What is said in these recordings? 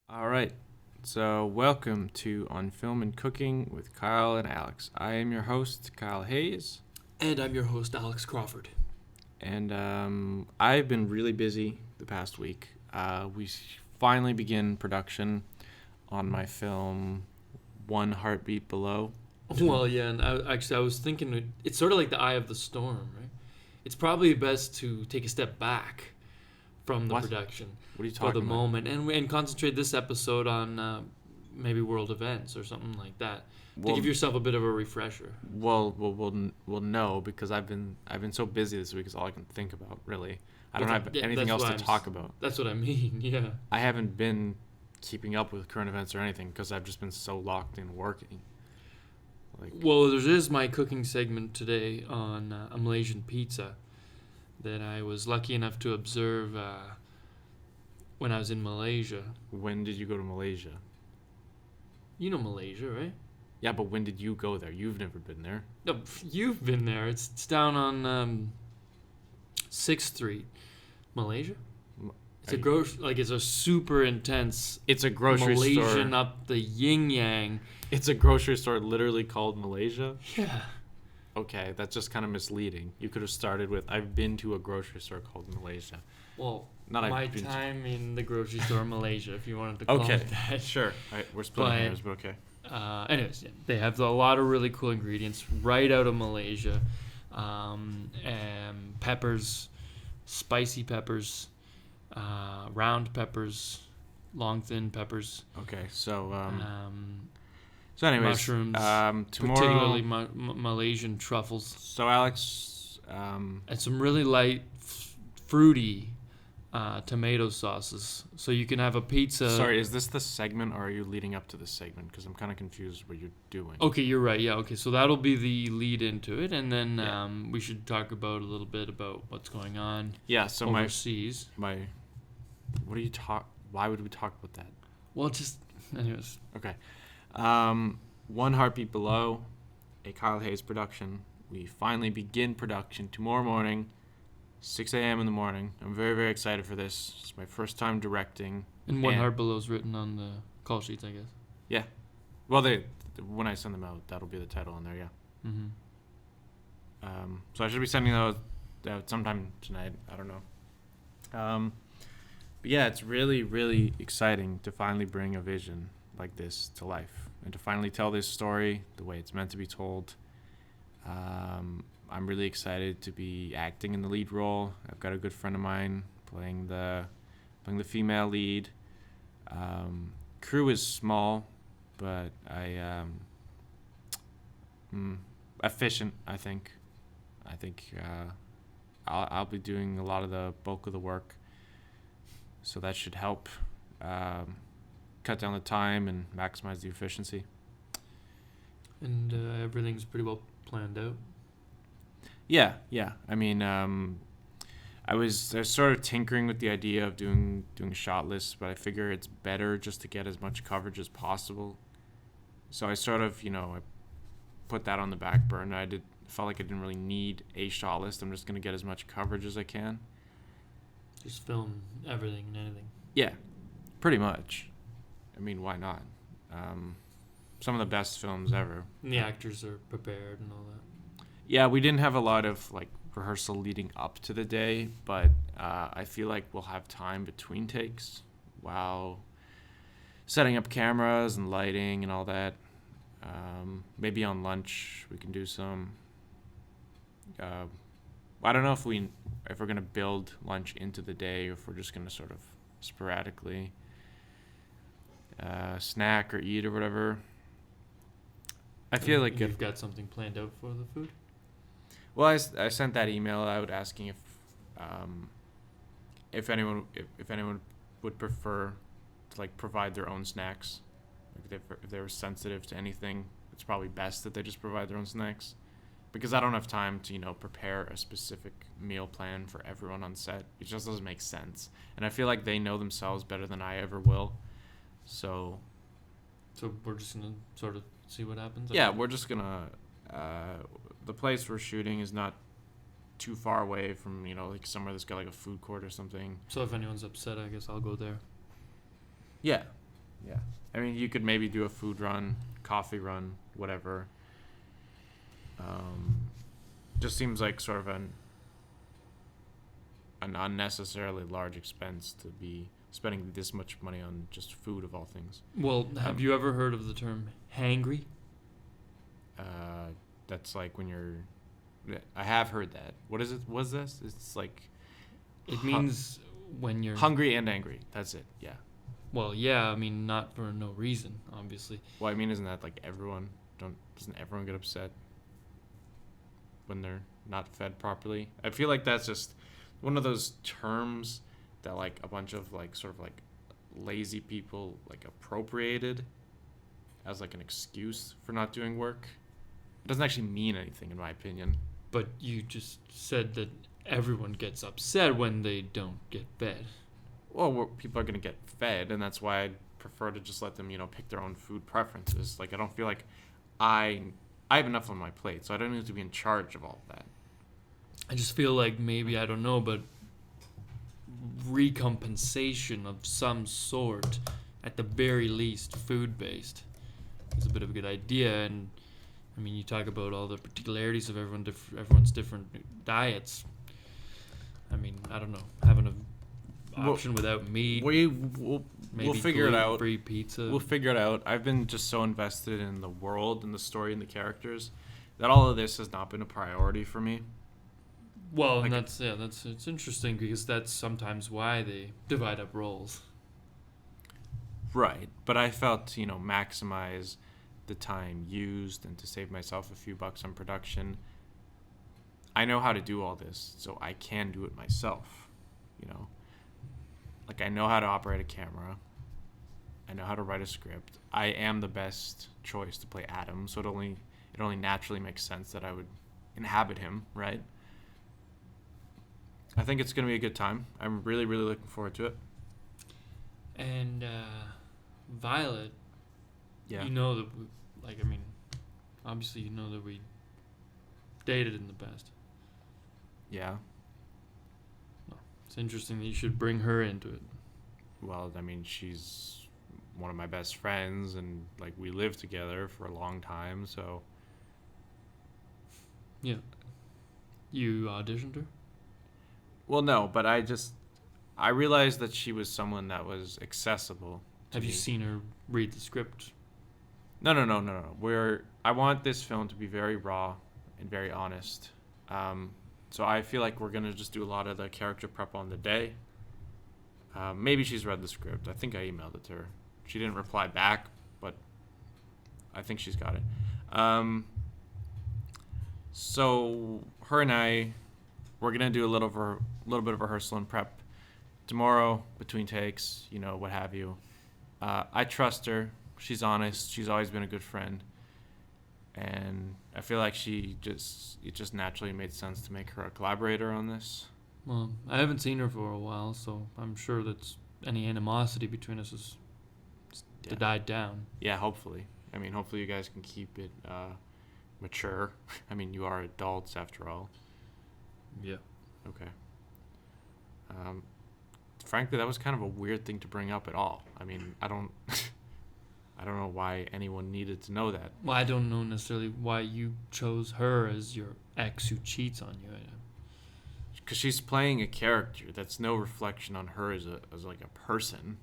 All right. So, welcome to On Film and Cooking with Kyle and Alex. I am your host, Kyle Hayes, And I'm your host, Alex Crawford. and I've been really busy the past week. Finally begin production on my film, One Heartbeat Below. Well, yeah, and I was thinking it's sort of like the eye of the storm, right? It's probably best to take a step back from the What? production What are you for talking the about? moment and concentrate this episode on maybe world events or something like that to give yourself a bit of a refresher. No, because I've been so busy this week. Is all I can think about. Really, I don't Well, have yeah, anything that's else what to I'm talk about. That's what I mean. Yeah. I haven't been keeping up with current events or anything because I've just been so locked in working. Well, there is my cooking segment today on a Malaysian pizza that I was lucky enough to observe when I was in Malaysia. When did you go to Malaysia? You know Malaysia, right? Yeah, but when did you go there? You've never been there. No, you've been there. It's down on 6th Street, Malaysia. It's it's a super intense It's a grocery Malaysian store. up the yin yang. It's a grocery store literally called Malaysia. Yeah. Okay, that's just kind of misleading. You could have started with, I've been to a grocery store called Malaysia. Well, Not my I've been to- time in the grocery store in Malaysia, if you wanted to call Okay, it that. sure. All right, we're splitting But- hairs, but okay. Anyways, yeah, they have a lot of really cool ingredients right out of Malaysia. Peppers, spicy peppers, round peppers, long thin peppers, Okay, so anyways, mushrooms, tomorrow. particularly Malaysian truffles, So Alex, and some really light, fruity tomato sauces. So you can have a pizza. sorry, is this the segment or are you leading up to this segment? Because I'm kind of confused what you're doing. Okay, you're right. Yeah, okay. So that'll be the lead into it, and then Yeah. we should talk about a little bit about what's going on Yeah, so overseas. what are you why would we talk about that? Well, just anyways. Okay. One Heartbeat Below, a Kyle Hayes production. We finally begin production tomorrow morning, 6 a.m. in the morning. I'm very, very excited for this. It's my first time directing. And One And- Heart Below's written on the call sheets, I guess. Well, when I send them out, that'll be the title on there, yeah. Mm-hmm. So I should be sending those out sometime tonight. I don't know. But yeah, it's really, really exciting to finally bring a vision like this to life and to finally tell this story the way it's meant to be told. I'm really excited to be acting in the lead role. I've got a good friend of mine playing the female lead. Crew is small, but efficient. I think I'll be doing a lot of the bulk of the work, so that should help cut down the time and maximize the efficiency. And everything's pretty well planned out. Yeah. I mean, I was sort of tinkering with the idea of doing a shot list, but I figure it's better just to get as much coverage as possible. So I sort of, I put that on the back burner. Felt like I didn't really need a shot list. I'm just gonna get as much coverage as I can. Just film everything and anything. Yeah, pretty much. I mean, why not? Some of the best films ever. And the actors are prepared and all that. Yeah, we didn't have a lot of rehearsal leading up to the day, but I feel like we'll have time between takes while setting up cameras and lighting and all that. Maybe on lunch we can do some. I don't know if we're gonna build lunch into the day or if we're just gonna sort of sporadically snack or eat or whatever. I feel like you've got something planned out for the food. Well, I sent that email out asking if anyone would prefer to provide their own snacks. If they were sensitive to anything, it's probably best that they just provide their own snacks, because I don't have time to prepare a specific meal plan for everyone on set. It just doesn't make sense, and I feel like they know themselves better than I ever will. So we're just gonna sort of see what happens. yeah, we're just gonna. The place we're shooting is not too far away from somewhere that's got a food court or something. So if anyone's upset, I guess I'll go there. Yeah, Yeah. I mean, you could maybe do a food run, coffee run, whatever. Just seems like sort of an unnecessarily large expense to be spending this much money on just food of all things. Well, have you ever heard of the term hangry? That's like when you're. I have heard that. What is it? What's this? It's like. It means when you're hungry and angry. That's it. Yeah. Well, yeah. I mean, not for no reason, obviously. Well, I mean, isn't that like everyone? Doesn't everyone get upset when they're not fed properly? I feel like that's just one of those terms that like a bunch of like sort of like lazy people like appropriated as like an excuse for not doing work. It doesn't actually mean anything in my opinion. But you just said that everyone gets upset when they don't get fed. Well, people are going to get fed, and that's why I prefer to just let them, pick their own food preferences. Like, I don't feel like I have enough on my plate, so I don't need to be in charge of all of that. I just feel like maybe, I don't know, but recompensation of some sort, at the very least food-based, is a bit of a good idea. And I mean, you talk about all the particularities of everyone's different diets. I mean, I don't know, having an option without meat. We'll figure it out. Free pizza. We'll figure it out. I've been just so invested in the world and the story and the characters that all of this has not been a priority for me. Well, like, it's interesting because that's sometimes why they divide up roles. Right, but I felt maximize the time used and to save myself a few bucks on production. I know how to do all this, so I can do it myself. Like, I know how to operate a camera. I know how to write a script. I am the best choice to play Adam, so it only naturally makes sense that I would inhabit him, right? I think it's going to be a good time. I'm really, really looking forward to it. And Violet, yeah. You know that, obviously you know that we dated in the past. Yeah. It's interesting that you should bring her into it. Well, I mean, she's one of my best friends, and like we lived together for a long time, so. Yeah. You auditioned her? Well, no, but I realized that she was someone that was accessible. Have you seen her read the script? No. I want this film to be very raw and very honest. So I feel like we're going to just do a lot of the character prep on the day. Maybe she's read the script. I think I emailed it to her. She didn't reply back, but I think she's got it. So her and I, we're going to do a little bit of rehearsal and prep tomorrow between takes, what have you. I trust her. She's honest. She's always been a good friend. And I feel like it just naturally made sense to make her a collaborator on this. Well, I haven't seen her for a while, so I'm sure that any animosity between us is died down. Yeah, hopefully. I mean, hopefully you guys can keep it mature. I mean, you are adults after all. Yeah. Okay. Frankly, that was kind of a weird thing to bring up at all. I mean, I don't know why anyone needed to know that. Well, I don't know necessarily why you chose her as your ex who cheats on you. Because she's playing a character that's no reflection on her as like a person.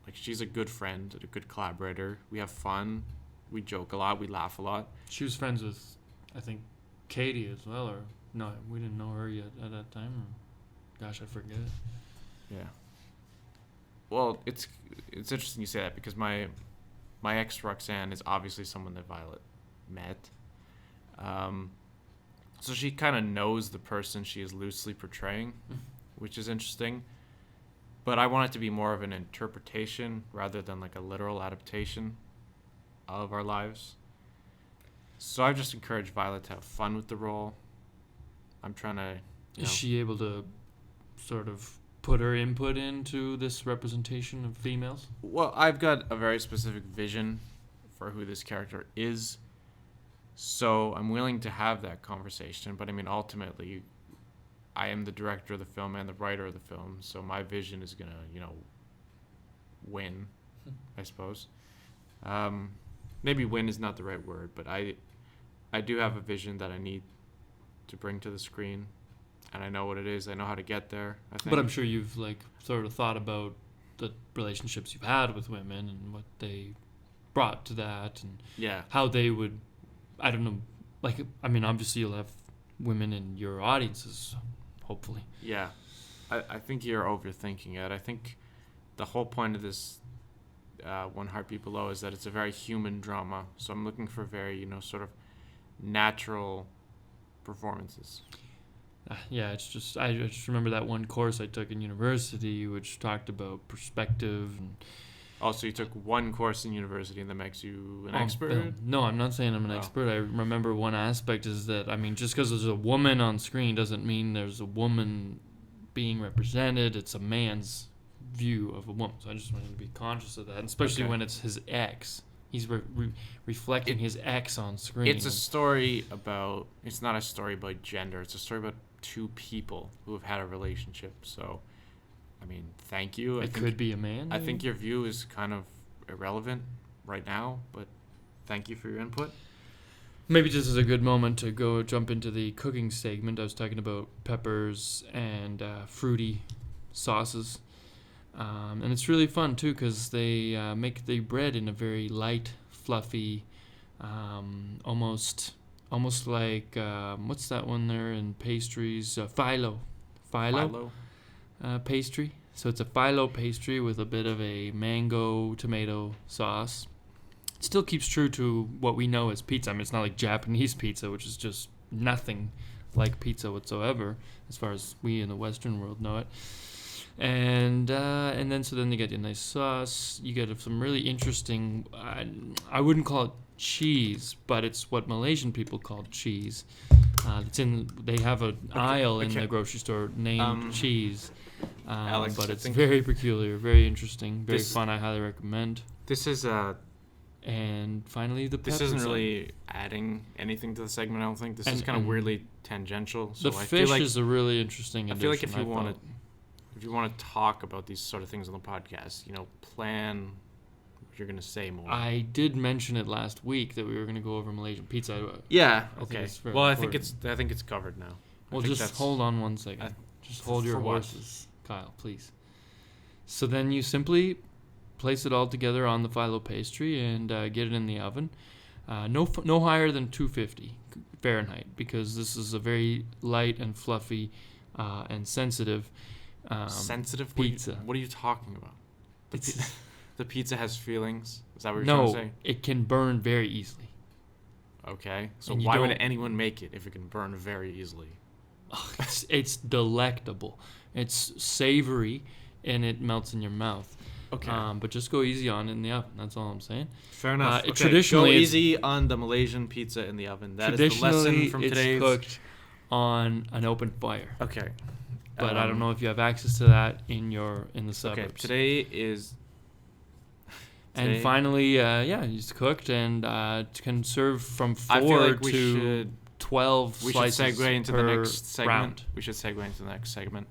Like, she's a good friend, a good collaborator. We have fun. We joke a lot. We laugh a lot. She was friends with, I think, Katie as well, or no, we didn't know her yet at that time. Or, gosh, I forget. Yeah. Well, it's interesting you say that because my ex Roxanne is obviously someone that Violet met. So she kind of knows the person she is loosely portraying, which is interesting. But I want it to be more of an interpretation rather than like a literal adaptation of our lives. So I've just encouraged Violet to have fun with the role. I'm trying to... Is she able to sort of put her input into this representation of females? Well, I've got a very specific vision for who this character is. So I'm willing to have that conversation. But I mean, ultimately, I am the director of the film and the writer of the film. So my vision is going to, win. I suppose. Maybe win is not the right word, but I do have a vision that I need to bring to the screen, and I know what it is. I know how to get there. I think. But I'm sure you've sort of thought about the relationships you've had with women and what they brought to that, and yeah, how they would, I don't know, obviously you'll have women in your audiences, hopefully. yeah. I think you're overthinking it. I think the whole point of this One Heartbeat Below is that it's a very human drama. So I'm looking for very, sort of natural performances. Yeah, it's just I just remember that one course I took in university, which talked about perspective and. Also, you took one course in university, and that makes you an Oh, expert. No, I'm not saying I'm an Oh. expert. I remember one aspect is that, just because there's a woman on screen doesn't mean there's a woman being represented. It's a man's view of a woman. So I just wanted to be conscious of that, and especially Okay. when it's his ex. He's reflecting his ex on screen. It's a story about. It's not a story about gender. It's a story about two people who have had a relationship. So, thank you. It could be a man. I think your view is kind of irrelevant right now, but thank you for your input. Maybe this is a good moment to go jump into the cooking segment. I was talking about peppers and fruity sauces. And it's really fun, too, because they make the bread in a very light, fluffy, almost like, what's that one there in pastries? Phyllo. Phyllo. Pastry. So it's a phyllo pastry with a bit of a mango tomato sauce. It still keeps true to what we know as pizza. It's not like Japanese pizza, which is just nothing like pizza whatsoever, as far as we in the Western world know it. And then you get a nice sauce. You get some really interesting. I wouldn't call it cheese, but it's what Malaysian people call cheese. They have an aisle in the grocery store named cheese. Alex, but I it's think very peculiar, very interesting, very this- fun. I highly recommend. This is And finally, the This peppers. isn't really adding anything to the segment. I don't think this is And- kind of and weirdly tangential. So The I fish feel like is a really interesting I addition. feel like if you thought. want to talk about these sort of things on the podcast, plan what you're gonna say more. I did mention it last week that we were going to go over Malaysian pizza. Yeah. I think Okay. it's very Well, important. I think it's covered now. Well, I think just that's- hold on one second. I- Just hold your for what? horses, Kyle, please. So then you simply place it all together on the phyllo pastry and get it in the oven. No higher than 250 Fahrenheit, because this is a very light and fluffy and sensitive Sensitive pizza. What are you talking about? It's- The pizza has feelings. Is that what you're no, trying to it can burn very easily. say? Okay. So And you why would don't- anyone make it if it can burn very easily? It's delectable. It's savory, and it melts in your mouth. Okay. But just go easy on it in the oven. That's all I'm saying. Fair enough. Okay. Traditionally, go it's- easy on the Malaysian pizza in the oven. That is the lesson Traditionally, from it's today's. cooked on an open fire. Okay. But I don't know if you have access to that in the Okay. suburbs. Today is. And today- finally, it's cooked and can serve from 4 I feel like we to should 12 we should slices segue into the per next segment. round. We should segue into the next segment.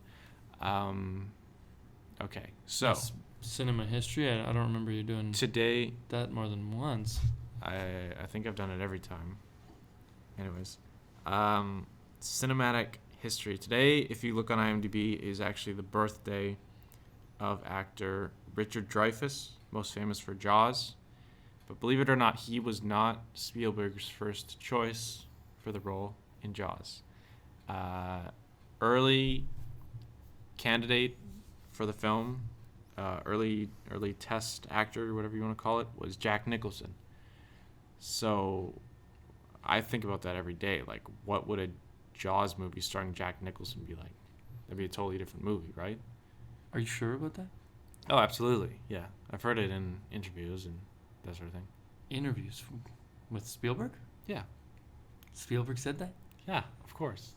Okay. So That's cinema history. I don't remember you doing today, that more than once. I think I've done it every time. Anyways, cinematic history. Today, if you look on IMDb, is actually the birthday of actor Richard Dreyfuss, most famous for Jaws. But believe it or not, he was not Spielberg's first choice for the role in Jaws. Early candidate for the film, early test actor, whatever you want to call it, was Jack Nicholson. So I think about that every day. Like, what would a Jaws movie starring Jack Nicholson be like? That'd be a totally different movie, right? Are you sure about that? Oh, absolutely. Yeah. I've heard it in interviews and that sort of thing. Interviews with Spielberg? Yeah. Spielberg said that? Yeah, of course.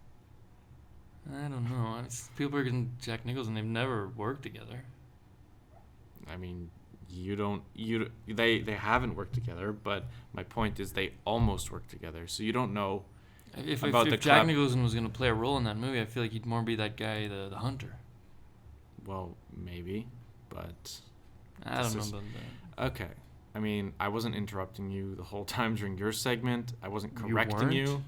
I don't know. Spielberg and Jack Nicholson, they've never worked together. I mean, they haven't worked together, but my point is they almost worked together. So you don't know. If About the Jack club. Nicholson was going to play a role in that movie, I feel like he'd more be that guy, the hunter. Well, maybe, but I don't know is- about that. Okay. I mean, I wasn't interrupting you the whole time during your segment. I wasn't You correcting weren't? you.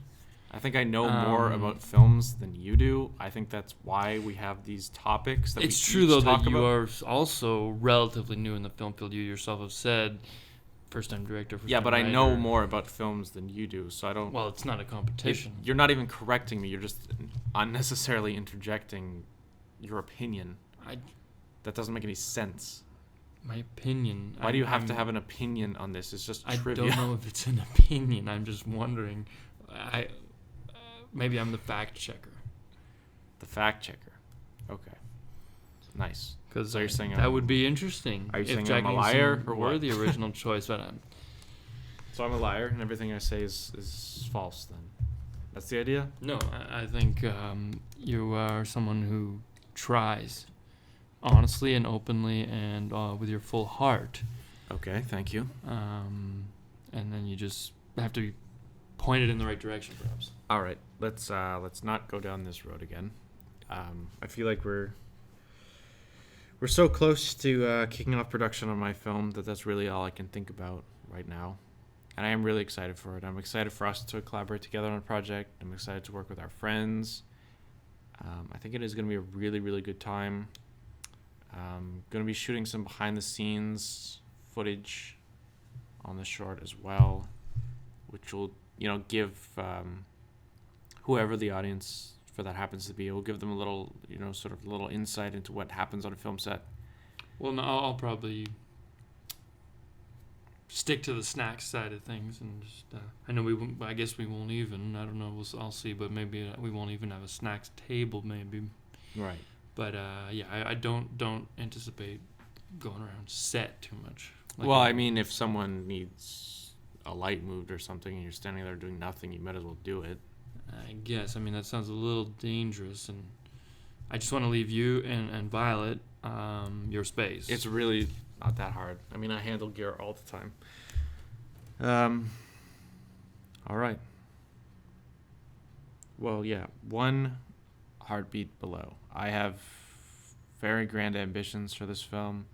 I think I know more Um, about films than you do. I think that's why we have these topics that It's we true each though talk that you about. are also relatively new in the film field. You yourself have said, first-time director. Yeah, First-time but I know writer. more about films than you do, so I don't. Well, it's not a competition. You're not even correcting me. You're just unnecessarily interjecting your opinion. I, That doesn't make any sense. my opinion. Why do you have to have an opinion on this? It's just I trivia. don't know if it's an opinion. I'm just wondering. Maybe I'm the fact checker. The fact checker. Okay. Nice. Because So you're saying that would be interesting. Are you if saying Jack I'm a Nicholson liar or were what? the original choice, but So I'm a liar, and everything I say is false. Then, that's the idea. no, I think you are someone who tries honestly and openly and with your full heart, Okay. Thank you. and then you just have to be pointed in the right direction, perhaps. All right. Let's not go down this road again. I feel like we're so close to kicking off production on my film that's really all I can think about right now. And I am really excited for it. I'm excited for us to collaborate together on a project. I'm excited to work with our friends. I think it is going to be a really, really good time. Going to be shooting some behind-the-scenes footage on the short as well, which will, give whoever the audience for that happens to be, it will give them a little, sort of little insight into what happens on a film set. Well, no, I'll probably stick to the snacks side of things, and just I know we won't, I guess we won't even. I don't know. I'll see, but maybe we won't even have a snacks table, maybe. Right. But yeah, I don't anticipate going around set too much. Well, I mean, if someone needs a light moved or something, and you're standing there doing nothing, you might as well do it. I guess. I mean, that sounds a little dangerous, and I just want to leave you and Violet your space. It's really not that hard. I mean, I handle gear all the time. All right. Well, yeah. One heartbeat below. I have very grand ambitions for this film.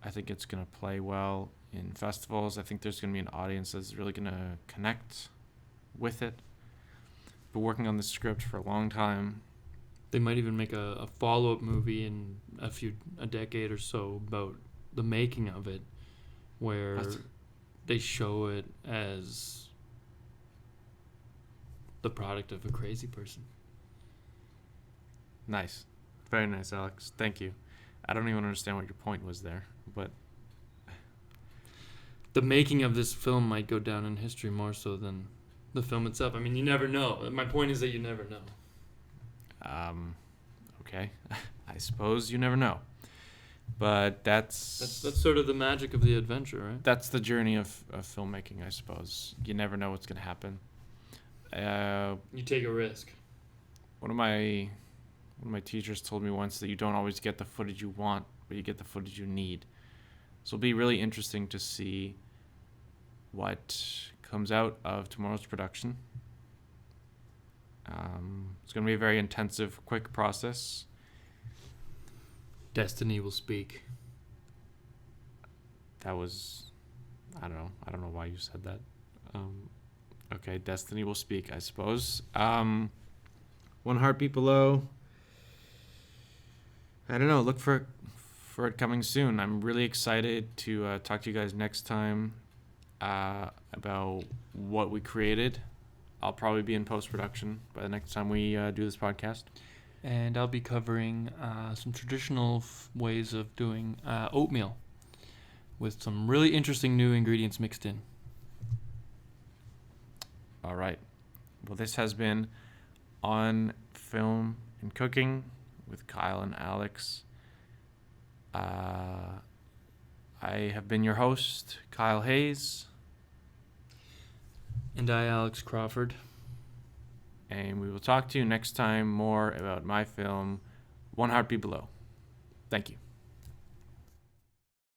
I think it's going to play well in festivals. I think there's going to be an audience that's really going to connect with it. Been working on this script for a long time. They might even make a follow-up movie in a decade or so about the making of it, where they show it as the product of a crazy person. Nice. Very nice, Alex. Thank you. I don't even understand what your point was there, but The making of this film might go down in history more so than the film itself. I mean, you never know. My point is that you never know. okay. I suppose you never know. But That's sort of the magic of the adventure, right? that's the journey of filmmaking, I suppose. You never know what's going to happen. You take a risk. One of my teachers told me once that you don't always get the footage you want, but you get the footage you need. So it'll be really interesting to see what comes out of tomorrow's production. It's going to be a very intensive, quick process. Destiny will speak. That was, I don't know why you said that. Okay, destiny will speak, I suppose. One heartbeat below. I don't know. Look for it coming soon. I'm really excited to talk to you guys next time about what we created. I'll probably be in post-production by the next time we do this podcast. And I'll be covering some traditional ways of doing oatmeal with some really interesting new ingredients mixed in. All right. Well, this has been On Film and Cooking with Kyle and Alex. I have been your host, Kyle Hayes. And I, Alex Crawford. And we will talk to you next time more about my film, One Heartbeat Below. Thank you.